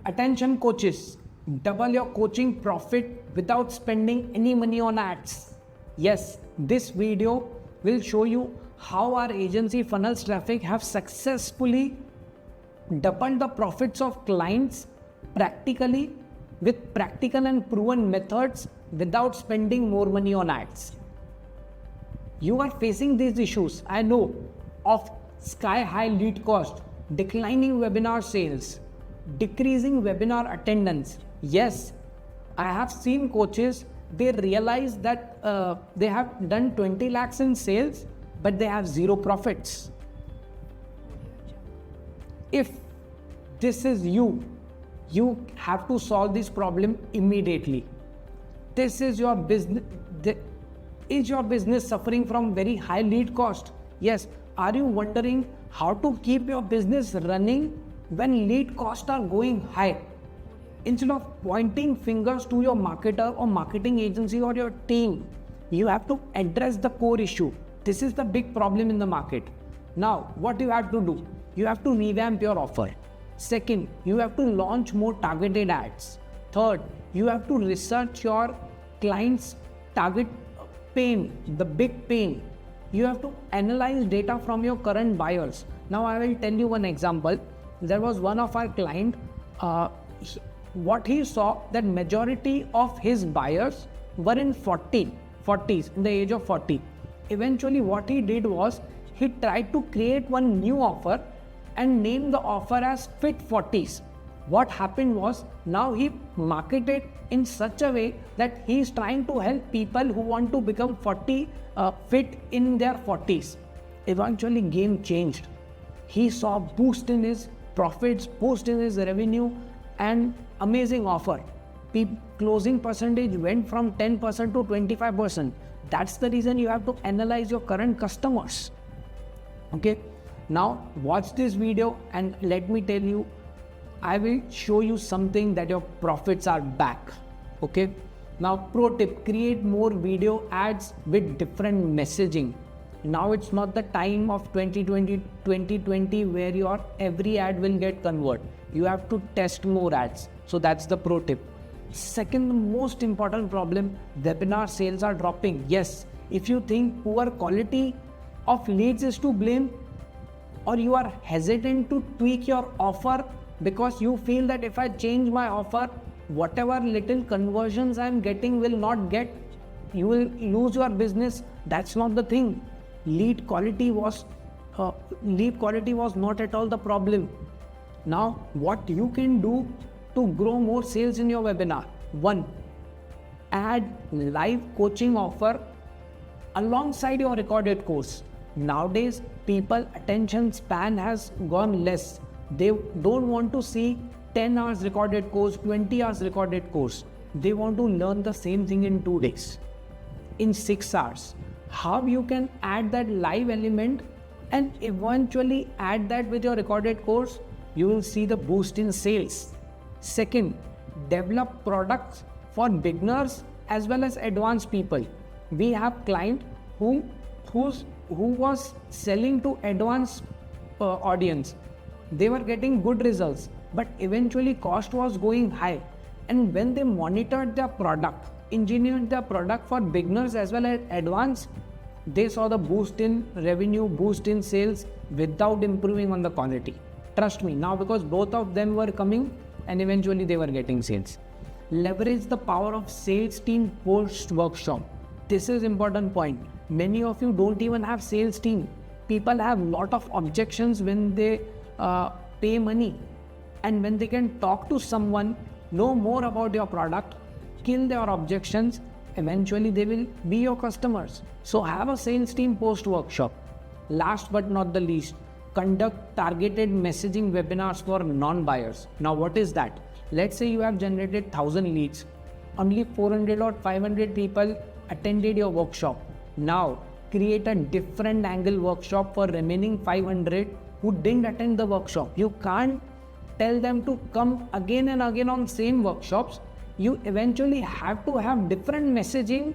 Attention coaches, double your coaching profit without spending any money on ads. Yes, this video will show you how our agency funnels traffic have successfully doubled the profits of clients practically with practical and proven methods without spending more money on ads. You are facing these issues, I know, of sky high lead cost, declining webinar sales, decreasing webinar attendance. Yes, I have seen coaches, they realize that they have done 20 lakhs in sales, but they have zero profits. If this is you have to solve this problem immediately. This is your business. Is your business suffering from very high lead cost? Yes. Are you wondering how to keep your business running when lead costs are going high? Instead of pointing fingers to your marketer or marketing agency or your team, you have to address the core issue. This is the big problem in the market. Now, what you have to do? You have to revamp your offer. Second, you have to launch more targeted ads. Third, you have to research your client's target pain, the big pain. You have to analyze data from your current buyers. Now I will tell you one example. There was one of our client, what he saw that majority of his buyers were in 40s, in the age of 40. Eventually what he did was, he tried to create one new offer and name the offer as Fit 40s. What happened was, now he marketed in such a way that he is trying to help people who want to become fit in their 40s. Eventually game changed. He saw boost in his profits, boost in his revenue, and amazing offer. Closing percentage went from 10% to 25%. That's the reason you have to analyze your current customers. Okay. Now watch this video and let me tell you, I will show you something that your profits are back. Okay. Now pro tip, create more video ads with different messaging. Now it's not the time of 2020 where your every ad will get converted. You have to test more ads. So that's the pro tip. Second most important problem, webinar sales are dropping. Yes, if you think poor quality of leads is to blame, or you are hesitant to tweak your offer because you feel that if I change my offer, whatever little conversions I am getting will not get, you will lose your business. That's not the thing. Lead quality was not at all the problem. Now, what you can do to grow more sales in your webinar? 1. Add live coaching offer alongside your recorded course. Nowadays, people attention span has gone less. They don't want to see 10 hours recorded course, 20 hours recorded course. They want to learn the same thing in 2 days, in 6 hours. How you can add that live element and eventually add that with your recorded course, you will see the boost in sales. Second, develop products for beginners as well as advanced people. We have client who was selling to advanced audience. They were getting good results, but eventually cost was going high. And when they monitored their product, engineered their product for beginners as well as advanced, they saw the boost in revenue, boost in sales without improving on the quality. Trust me now, because both of them were coming and eventually they were getting sales. Leverage the power of sales team post workshop. This is important point. Many of you don't even have sales team. People have lot of objections when they pay money, and when they can talk to someone, know more about your product, kill their objections, eventually they will be your customers. So have a sales team post workshop. Last but not the least, conduct targeted messaging webinars for non-buyers. Now what is that? Let's say you have generated 1000 leads, only 400 or 500 people attended your workshop. Now create a different angle workshop for remaining 500 who didn't attend the workshop. You can't tell them to come again and again on same workshops. You eventually have to have different messaging,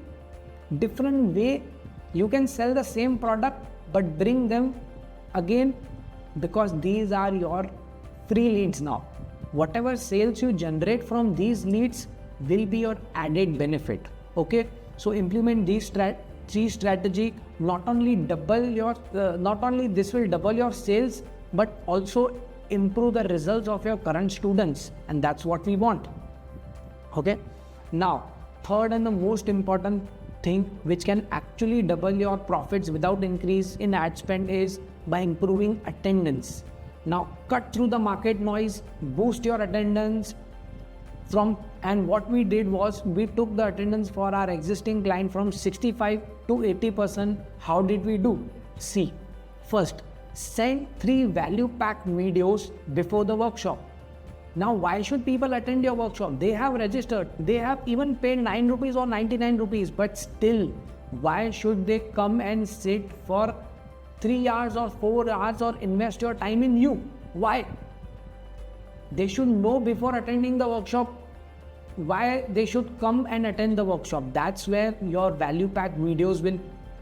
different way. You can sell the same product but bring them again, because these are your free leads now. whatever sales you generate from these leads will be your added benefit. Okay, so implement these three strategy. Not only this will double your sales, but also improve the results of your current students, and that's what we want. Okay, now third and the most important thing which can actually double your profits without increase in ad spend is by improving attendance. Now cut through the market noise, boost your attendance and what we did was we took the attendance for our existing client from 65 to 80%. How did we do? See, first send 3 value packed videos before the workshop. Now why should people attend your workshop? They have registered, they have even paid 9 rupees or 99 rupees, but still why should they come and sit for 3 hours or 4 hours or invest your time in you? Why? They should know before attending the workshop why they should come and attend the workshop. That's where your value pack videos will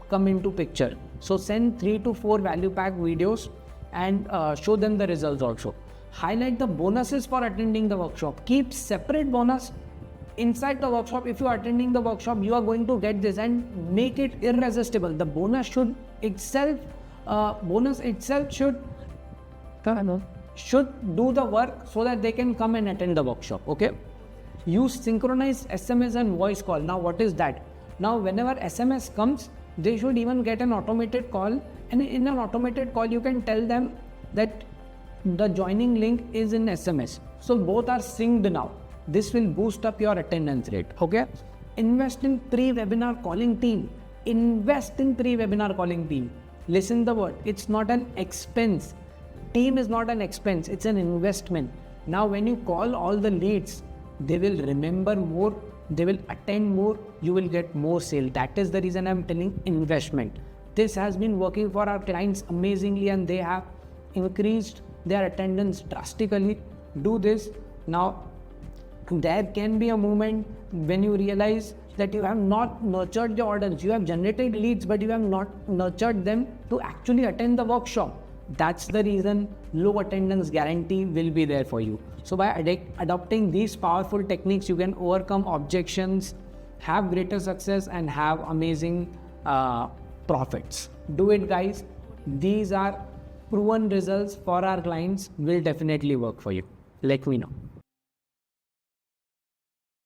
come into picture. So send 3 to 4 value pack videos and show them the results also. Highlight the bonuses for attending the workshop. Keep separate bonus inside the workshop. If you are attending the workshop, you are going to get this, and make it irresistible. The bonus itself should do the work so that they can come and attend the workshop. Okay, use synchronized SMS and voice call. Now what is that? Now whenever SMS comes, they should even get an automated call, and in an automated call you can tell them that the joining link is in SMS. So both are synced now. This will boost up your attendance rate. Okay, invest in pre-webinar calling team. Listen the word, it's not an expense. Team is not an expense, it's an investment. Now when you call all the leads, they will remember more, they will attend more, you will get more sale. That is the reason I'm telling investment. This has been working for our clients amazingly, and they have increased their attendance drastically. Do this. Now there can be a moment when you realize that you have not nurtured the audience. You have generated leads, but you have not nurtured them to actually attend the workshop. That's the reason low attendance guarantee will be there for you. So by adopting these powerful techniques, you can overcome objections, have greater success, and have amazing profits. Do it, guys. These are proven results for our clients, will definitely work for you. Let me know.